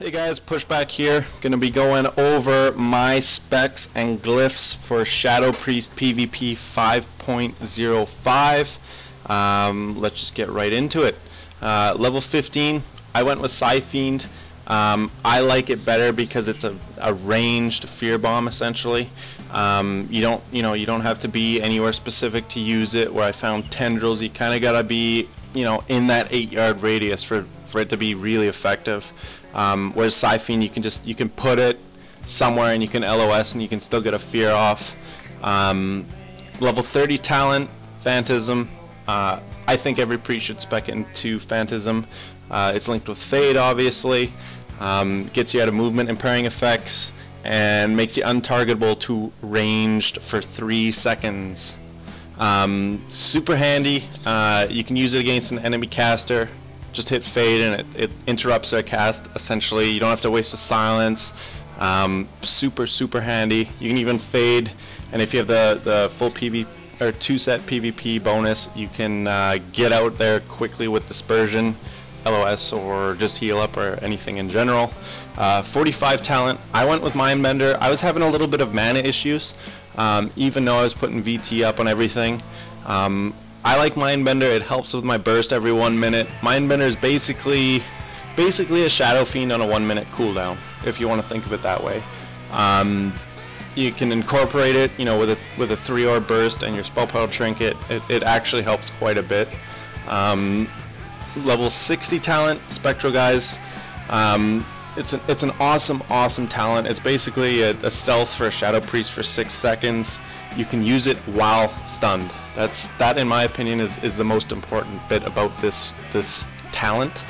Hey guys, Pushback here. Gonna be going over my specs and glyphs for Shadow Priest PvP 5.05. Let's just get right into it. Level 15, I went with Fiend. I like it better because it's a ranged fear bomb essentially. You don't have to be anywhere specific to use it. Where I found tendrils, you kind of gotta be in that 8-yard radius for it to be really effective. Whereas Fiend, you can put it somewhere and you can LOS and you can still get a fear off. Level 30 talent, Phantasm. I think every priest should spec into Phantasm. It's linked with Fade, obviously. Gets you out of movement impairing effects and makes you untargetable to ranged for 3 seconds. Super handy. You can use it against an enemy caster. Just hit Fade and it interrupts their cast essentially. You don't have to waste a silence. Super handy. You can even Fade, and if you have the full PvP or 2-set PvP bonus, you can get out there quickly with Dispersion, LOS, or just heal up or anything in general. 45 talent. I went with Mindbender. I was having a little bit of mana issues, even though I was putting VT up on everything. I like Mindbender. It helps with my burst every 1 minute. Mindbender is basically a Shadow Fiend on a 1 minute cooldown, if you want to think of it that way. You can incorporate it, with a 3-orb burst and your spell power trinket. It actually helps quite a bit. Level 60 talent, Spectral guys. It's an awesome talent. It's basically a stealth for a Shadow Priest for 6 seconds. You can use it while stunned. That in my opinion is the most important bit about this talent.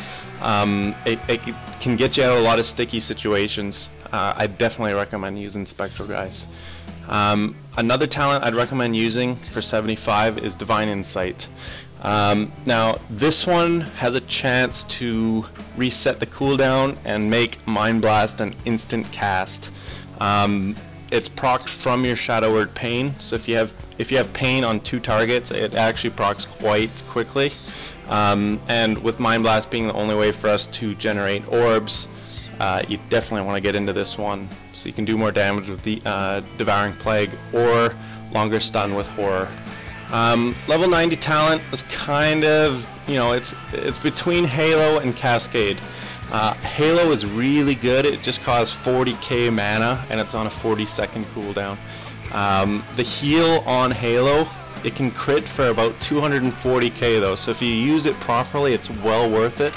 It can get you out of a lot of sticky situations. I definitely recommend using Spectral guys. Another talent I'd recommend using for 75 is Divine Insight. Now this one has a chance to reset the cooldown and make Mind Blast an instant cast. It's procced from your Shadow Word Pain, so if you have Pain on 2 targets, it actually procs quite quickly. And with Mind Blast being the only way for us to generate orbs, you definitely want to get into this one, so you can do more damage with the Devouring Plague or longer stun with Horror. Level 90 talent is kind of, it's between Halo and Cascade. Halo is really good. It just costs 40k mana and it's on a 40-second cooldown. The heal on Halo, it can crit for about 240k though, so if you use it properly, it's well worth it.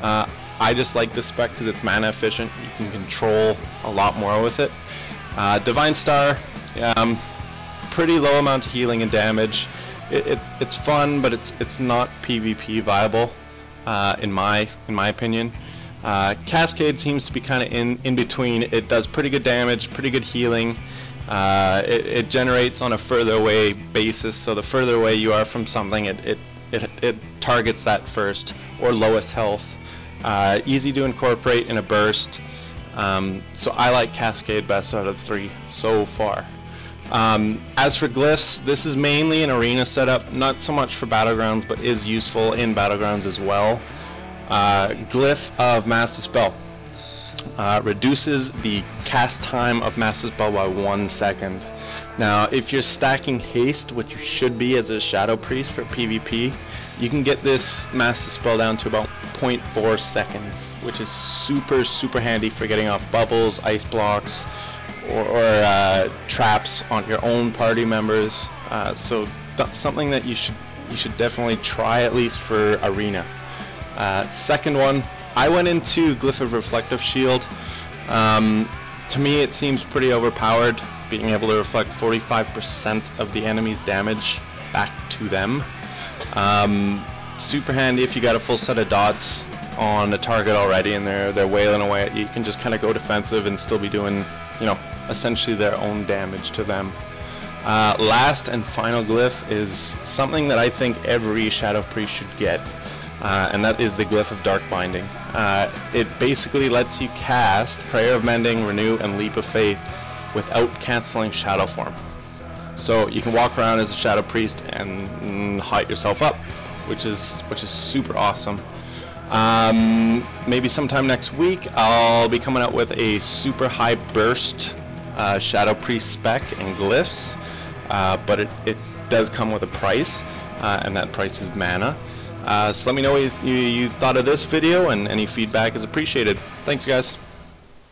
I just like this spec because it's mana efficient. You can control a lot more with it. Divine Star, pretty low amount of healing and damage. It's fun, but it's not PvP viable, in my opinion. Cascade seems to be kind of in between. It does pretty good damage, pretty good healing. It generates on a further away basis, so the further away you are from something, it targets that first, or lowest health. Easy to incorporate in a burst. So I like Cascade best out of the 3 so far. As for glyphs, this is mainly an arena setup, not so much for battlegrounds, but is useful in battlegrounds as well. Glyph of Mass Dispel reduces the cast time of Mass Dispel by 1 second. Now, if you're stacking haste, which you should be as a Shadow Priest for PvP, you can get this Mass Dispel down to about 0.4 seconds, which is super handy for getting off bubbles, ice blocks, or traps on your own party members. So something that you should definitely try at least for arena. Second one, I went into Glyph of Reflective Shield. To me it seems pretty overpowered, being able to reflect 45% of the enemy's damage back to them. Super handy if you got a full set of dots on a target already and they're wailing away at you. You can just kind of go defensive and still be doing, essentially their own damage to them. Last and final glyph is something that I think every Shadow Priest should get. And that is the Glyph of Dark Binding. It basically lets you cast Prayer of Mending, Renew, and Leap of Faith without canceling Shadow Form. So you can walk around as a Shadow Priest and height yourself up, which is super awesome. Maybe sometime next week I'll be coming out with a super high burst Shadow Priest spec and glyphs, but it does come with a price, and that price is mana. So let me know what you thought of this video, and any feedback is appreciated. Thanks, guys.